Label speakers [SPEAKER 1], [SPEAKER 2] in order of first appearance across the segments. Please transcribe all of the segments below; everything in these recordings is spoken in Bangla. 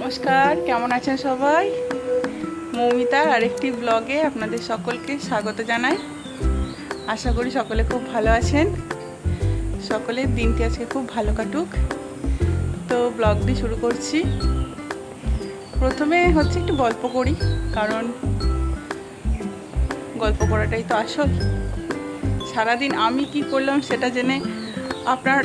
[SPEAKER 1] নমস্কার, কেমন আছেন সবাই? মৌমিতার আরেকটি ব্লগে আপনাদের সকলকে স্বাগত জানাই। আশা করি সকলে খুব ভালো আছেন, সকলের দিনটি আজকে খুব ভালো কাটুক। তো ব্লগটি শুরু করছি। প্রথমে হচ্ছে একটু গল্প করি, কারণ গল্প করাটাই তো আসল। সারাদিন আমি কি করলাম সেটা জেনে আপনার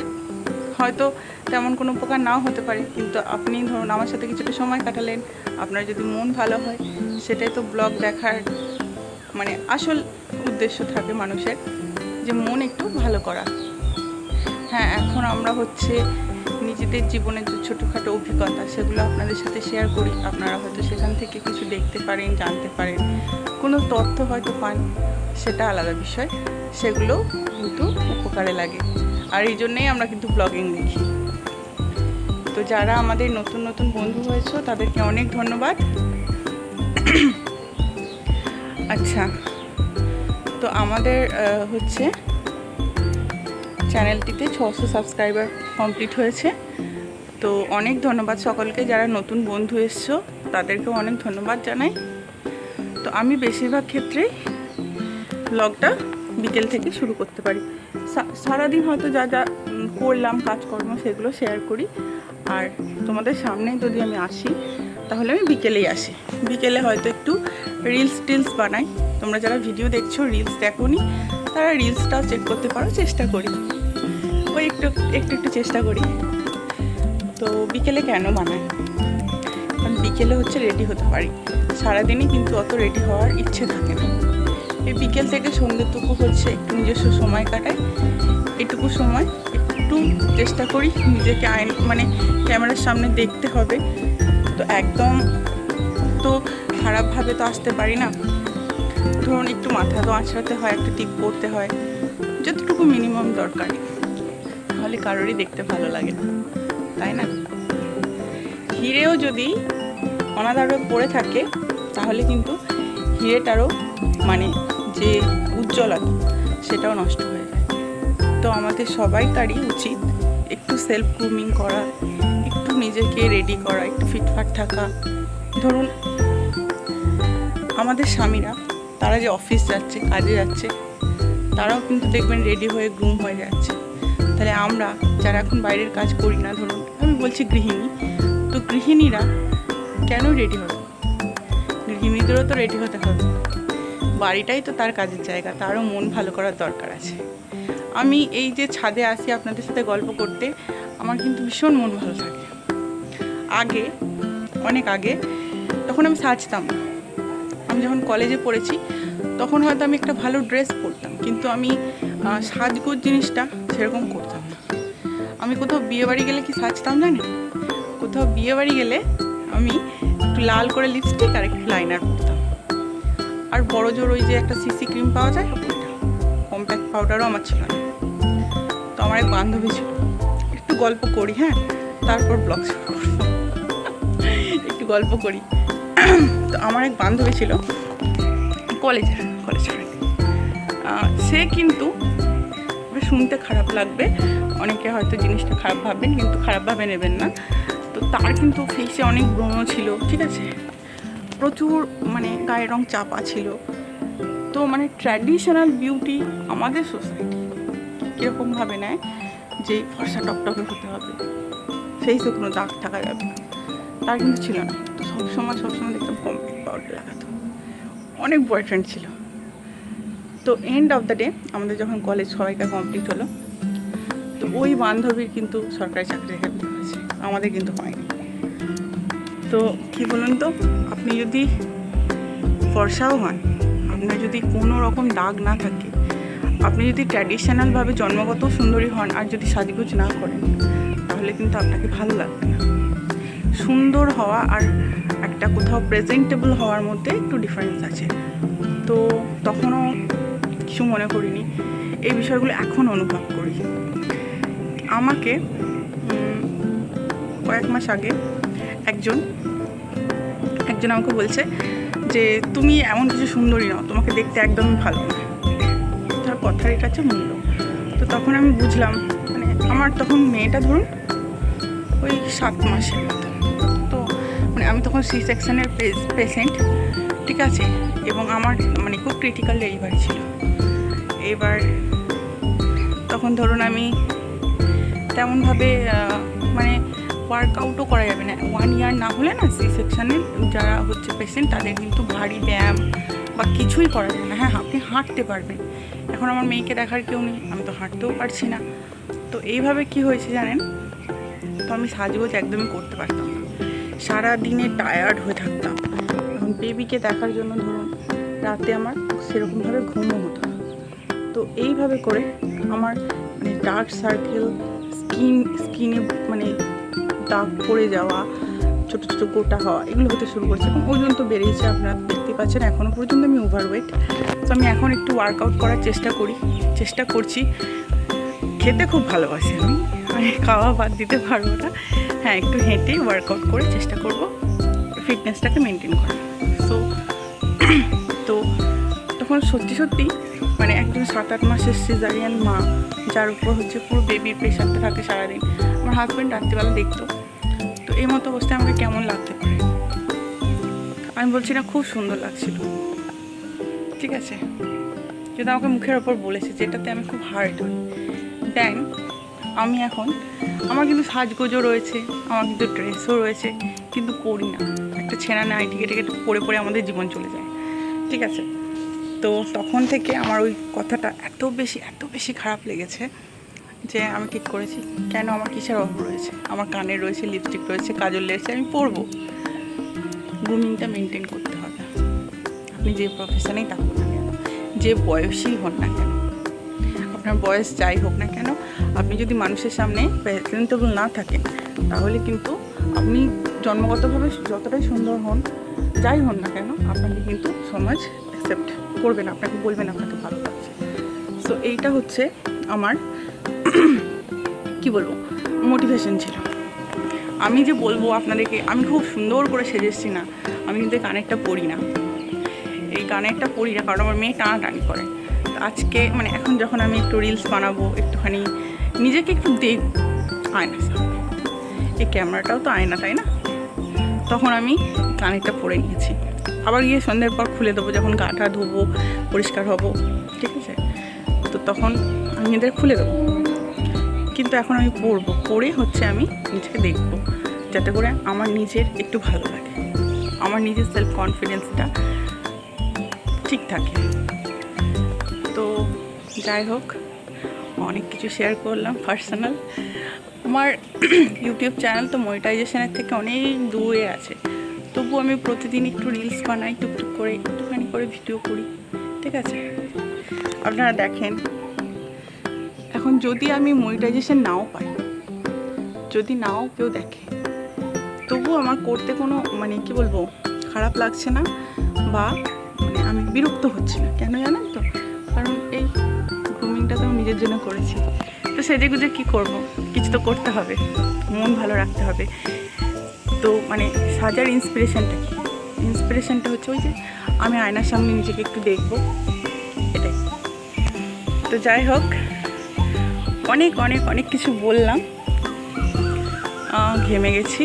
[SPEAKER 1] হয়তো তেমন কোনো উপকার নাও হতে পারে, কিন্তু আপনি ধরুন আমার সাথে কিছুটা সময় কাটালেন, আপনার যদি মন ভালো হয়, সেটাই তো ব্লগ দেখার মানে আসল উদ্দেশ্য থাকে মানুষের, যে মন একটু ভালো করা। হ্যাঁ, এখন আমরা হচ্ছে নিজেদের জীবনের যে ছোটোখাটো অভিজ্ঞতা সেগুলো আপনাদের সাথে শেয়ার করি। আপনারা হয়তো সেখান থেকে কিছু দেখতে পারেন, জানতে পারেন, কোনো তথ্য হয়তো পান, সেটা আলাদা বিষয়, সেগুলো কিন্তু উপকারে লাগে। আর এই জন্যেই আমরা কিন্তু ব্লগিং দেখি। তো যারা আমাদের নতুন নতুন বন্ধু হয়েছে তাদেরকে অনেক ধন্যবাদ। আচ্ছা, তো আমাদের হচ্ছে চ্যানেলটিতে 600 সাবস্ক্রাইবার কমপ্লিট হয়েছে। তো অনেক ধন্যবাদ সকলকে, যারা নতুন বন্ধু এসছো তাদেরকেও অনেক ধন্যবাদ জানাই। তো আমি বেশিরভাগ ক্ষেত্রেই ব্লগটা বিকেল থেকে শুরু করতে পারি। সারাদিন হয়তো যা যা করলাম কাজকর্ম সেগুলো শেয়ার করি, আর তোমাদের সামনে যদি আমি আসি তাহলে আমি বিকেলেই আসি। বিকেলে হয়তো একটু রিলস বানাই। তোমরা যারা ভিডিও দেখছো রিলস দেখোনি, তারা রিলসটাও চেক করতে পারো, চেষ্টা করি, ওই একটু চেষ্টা করি। তো বিকেলে কেন বানাই? কারণ বিকেলে হচ্ছে রেডি হতে পারি, সারাদিনই কিন্তু অত রেডি হওয়ার ইচ্ছে থাকে না। এই বিকেল থেকে সন্ধ্যেটুকু হচ্ছে একটু নিজস্ব সময় কাটাই। এটুকু সময় একটু চেষ্টা করি নিজেকে মানে ক্যামেরার সামনে দেখতে হবে। তো একদম তো খারাপভাবে তো আসতে পারি না। ধরুন একটু মাথা তো আঁচড়াতে হয়, একটা টিপ করতে হয়, যতটুকু মিনিমাম দরকার, তাহলে কারোরই দেখতে ভালো লাগে না, তাই না? হিরেও যদি অনাদারে পড়ে থাকে তাহলে কিন্তু হিরেটারও মানে যে উজ্জ্বলতা সেটাও নষ্ট হয়ে যায়। তো আমাদের সবাইকারই উচিত একটু সেলফ গ্রুমিং করা, একটু নিজেকে রেডি করা, একটু ফিটফাট থাকা। ধরুন আমাদের স্বামীরা, তারা যে অফিস যাচ্ছে, কাজে যাচ্ছে, তারাও কিন্তু দেখবেন রেডি হয়ে গ্রুম হয়ে যাচ্ছে। তাহলে আমরা যারা এখন বাইরের কাজ করি না, ধরুন আমি বলছি গৃহিণী, তো গৃহিণীরা কেন রেডি হবে? গৃহিণীদেরও তো রেডি হতে হবে, বাড়িটাই তো তার কাজের জায়গা, তারও মন ভালো করার দরকার আছে। আমি এই যে ছাদে আসি আপনাদের সাথে গল্প করতে, আমার কিন্তু ভীষণ মন ভালো থাকে। আগে, অনেক আগে, তখন আমি সাজতাম না। আমি যখন কলেজে পড়েছি তখন হয়তো আমি একটা ভালো ড্রেস পরতাম, কিন্তু আমি সাজগোজ জিনিসটা সেরকম করতাম না। আমি কোথাও বিয়েবাড়ি গেলে কি সাজতাম জানি? কোথাও বিয়েবাড়ি গেলে আমি একটু লাল করে লিপস্টিক আর একটু লাইনার পরতাম, আর বড় জোর ওই যে একটা সিসি ক্রিম পাওয়া যায় ওইটা, কম্প্যাক্ট পাউডারও আমার ছিল না। তো আমার এক বান্ধবী ছিল, একটু গল্প করি, হ্যাঁ, তারপর ব্লগ শুরু করব। একটু গল্প করি। তো আমার এক বান্ধবী ছিল, কলেজ ফ্রেন্ড। সে কিন্তু শুনতে খারাপ লাগবে, অনেকে হয়তো জিনিসটা খারাপ ভাববেন, কিন্তু খারাপভাবে নেবেন না। তো তার কিন্তু ফেসে অনেক ব্রণ ছিল, ঠিক আছে, প্রচুর মানে গায়ের রং চাপা ছিল। তো মানে ট্র্যাডিশনাল বিউটি আমাদের সোসাইটি কীরকমভাবে নেয় যে ফর্সা টকটকে হতে হবে, ফেসে কোনো দাগ থাকা যাবে না, তার কিন্তু ছিল না। তো সবসময় দেখতাম কম্প্যাক্ট পাউডার লাগাতো। অনেক বয়ফ্রেন্ড ছিল। তো এন্ড অফ দ্য ডে আমাদের যখন কলেজ সবাইকার কমপ্লিট হলো, তো ওই বান্ধবীর কিন্তু সরকারি চাকরি হয়েছে, আমাদের কিন্তু হয়নি। তো কী বলুন তো, আপনি যদি ফর্সাও হন, আপনার যদি কোনো রকম দাগ না থাকে, আপনি যদি ট্র্যাডিশনালভাবে জন্মগত সুন্দরী হন আর যদি সাজগোজ না করেন, তাহলে কিন্তু আপনাকে ভালো লাগবে না। সুন্দর হওয়া আর একটা কোথাও প্রেজেন্টেবল হওয়ার মধ্যে একটু ডিফারেন্স আছে। তো তখনও কিছু মনে করিনি, এই বিষয়গুলো এখন অনুভব করি। আমাকে কয়েক মাস আগে একজন আমাকে বলছে যে তুমি এমন কিছু সুন্দরী নও, তোমাকে দেখতে একদমই ভালো না। তার কথার এটা হচ্ছে মূল্য। তো তখন আমি বুঝলাম, মানে আমার তখন মেয়েটা ধরুন ওই 7 মাসের মতো, তো মানে আমি তখন সি সেকশনের পেশেন্ট, ঠিক আছে, এবং আমার মানে খুব ক্রিটিক্যাল ডেলিভারি ছিল। এবার তখন ধরুন আমি তেমনভাবে মানে ওয়ার্কআউটও করা যাবে না, 1 ইয়ার না হলে না সি সেকশানে যারা হচ্ছে পেশেন্ট তাদের কিন্তু ভারী ব্যায়াম বা কিছুই করা যাবে না। হ্যাঁ, আপনি হাঁটতে পারবেন, এখন আমার মেয়েকে দেখার কেউ নেই, আমি তো হাঁটতেও পারছি না। তো এইভাবে কি হয়েছে জানেন, তো আমি সাজগোজ একদমই করতে পারতাম না, সারা দিনে টায়ার্ড হয়ে থাকতাম। এখন বেবিকে দেখার জন্য ধরুন রাতে আমার সেরকমভাবে ঘুমও হতো না। তো এইভাবে করে আমার মানে ডার্ক সার্কেল, স্কিনে মানে দাগ পড়ে যাওয়া, ছোটো ছোটো গোটা হওয়া, এগুলো হতে শুরু করেছে এবং ওজন তো বেড়েছে, আপনারা দেখতে পাচ্ছেন এখনও পর্যন্ত আমি ওভারওয়েট। তো আমি এখন একটু ওয়ার্কআউট করার চেষ্টা করছি। খেতে খুব ভালোবাসি আমি খাওয়া বাদ দিতে পারবো না। হ্যাঁ, একটু হেঁটে ওয়ার্কআউট করে চেষ্টা করব ফিটনেসটাকে মেনটেন করা। তো তখন সত্যি মানে একজন 7-8 মাসের সিজারিয়ান মা, যার উপর হচ্ছে পুরো বেবির প্রেশারটা থাকে সারাদিন, আমার হাজব্যান্ড রাত্রিবেলা দেখতো। তো এই মতো অবস্থায় আমাকে কেমন লাগতে পারে, আমি বলছি না খুব সুন্দর লাগছিল, ঠিক আছে, যেটা আমাকে মুখের ওপর বলেছে, যেটাতে আমি খুব হার্ট হই। দেন আমি এখন আমার কিন্তু সাজগোজও রয়েছে, আমার কিন্তু ড্রেসও রয়েছে, কিন্তু পরি না, একটা ছেঁড়া নাইটি কেটে পরে আমাদের জীবন চলে যায়, ঠিক আছে। তো তখন থেকে আমার ওই কথাটা এত বেশি খারাপ লেগেছে যে আমি ঠিক করেছি, কেন আমার কিসের অভাব রয়েছে, আমার কানের রয়েছে, লিপস্টিক রয়েছে, কাজল রয়েছে, আমি পরবো। গ্রুমিংটা মেনটেন করতে হবে, আপনি যে প্রফেশনেই থাকুন না কেন, যে বয়সই হন না কেন, আপনার বয়স যাই হোক না কেন, আপনি যদি মানুষের সামনে প্রেজেন্টেবল না থাকেন, তাহলে কিন্তু আপনি জন্মগতভাবে যতটাই সুন্দর হন, যাই হন না কেন, আপনাকে কিন্তু সমাজ অ্যাকসেপ্ট করবে না, আপনাকে বলবে না আপনাকে ভালো লাগছে। সো এইটা হচ্ছে আমার কি বলবো মোটিভেশন ছিল। আমি যে বলবো আপনাদেরকে আমি খুব সুন্দর করে সেজেছি না, আমি কিন্তু এই কানেরটা পরি না, কারণ আমার মেয়ে টানাটানি করে। আজকে মানে এখন যখন আমি একটু রিলস বানাবো, একটুখানি নিজেকে একটু দেখব আয়নার সামনে, এই ক্যামেরাটাও তো আয়না, তাই না, তখন আমি কানেরটা পরে নিয়েছি। আবার গিয়ে সন্ধ্যের পর খুলে দেবো, যখন গাটা ধোবো, পরিষ্কার হব, ঠিক আছে, তো তখন আমি এদের খুলে দেবো। কিন্তু এখন আমি পরে হচ্ছে আমি নিজেকে দেখবো, যাতে করে আমার নিজের একটু ভালো লাগে, আমার নিজের সেলফ কনফিডেন্সটা ঠিক থাকে। তো যাই হোক, অনেক কিছু শেয়ার করলাম পার্সোনাল। আমার ইউটিউব চ্যানেল তো মনিটাইজেশনের থেকে অনেক দূরে আছে, তবু আমি প্রতিদিন একটু রিলস বানাই, টুকটুক করে একটুখানি করে ভিডিও করি, ঠিক আছে, আপনারা দেখেন। এখন যদি আমি মনিটাইজেশন নাও পাই, যদি নাও কেউ দেখে, তবু আমার করতে কোনো মানে কি বলবো খারাপ লাগছে না, বা মানে আমি বিরক্ত হচ্ছি না। কেন জানেন তো, কারণ এই গ্রুমিংটা তো আমি নিজের জন্য করেছি। তো সেজে গুজে কী করবো, কিছু তো করতে হবে, মন ভালো রাখতে হবে। তো মানে সাজার ইন্সপিরেশনটা হচ্ছে ওই যে আমি আয়নার সামনে নিজেকে একটু দেখবো, এটাই। তো যাই হোক, অনেক কিছু বললাম, ঘেমে গেছি।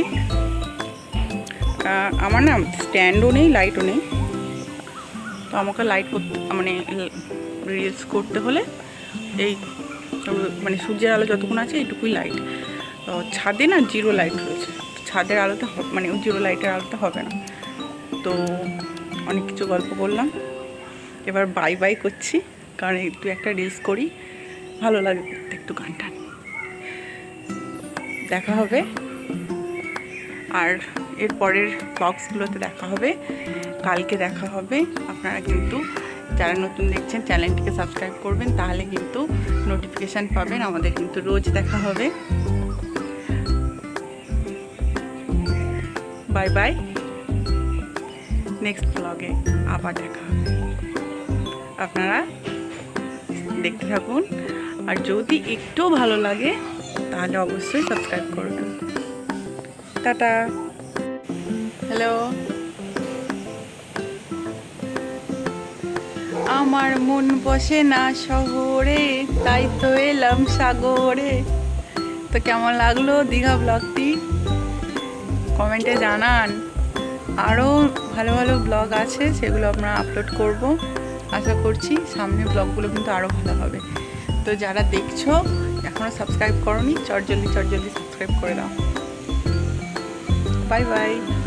[SPEAKER 1] আমার না স্ট্যান্ডও নেই, লাইটও নেই, তো আমাকে লাইট করতে মানে রিলস করতে হলে এই মানে সূর্যের আলো যতক্ষণ আছে এইটুকুই লাইট। ছাদে না জিরো লাইট রয়েছে, ছাদের আলোতে মানে ওই জিরো লাইটের আলোতে হবে না। তো অনেক কিছু গল্প করলাম, এবার বাই করছি, কারণ একটু একটা রিলস করি, ভালো লাগে করতে, একটু গান টান। দেখা হবে, আর এর পরের ব্লগসগুলোতে দেখা হবে, কালকে দেখা হবে। আপনারা কিন্তু যারা নতুন দেখছেন চ্যানেলটিকে সাবস্ক্রাইব করবেন, তাহলে কিন্তু নোটিফিকেশান পাবেন। আমাদের কিন্তু রোজ দেখা হবে। বাই, নেক্সট ব্লগে আবার দেখা হবে। আপনারা দেখতে থাকুন, আর যদি একটু ভালো লাগে তাহলে অবশ্যই সাবস্ক্রাইব করবেন। টাটা। হ্যালো। আমার মন বসে না শহরে, তাই তো এলাম সাগরে। তো কেমন লাগলো দীঘা ব্লগটি কমেন্টে জানান। আরও ভালো ভালো ব্লগ আছে, সেগুলো আমরা আপলোড করব। আশা করছি সামনে ব্লগগুলো কিন্তু আরও ভালো হবে। তো যারা দেখছো এখনও সাবস্ক্রাইব করোনি, চটজলদি সাবস্ক্রাইব করে দাও। Bye bye.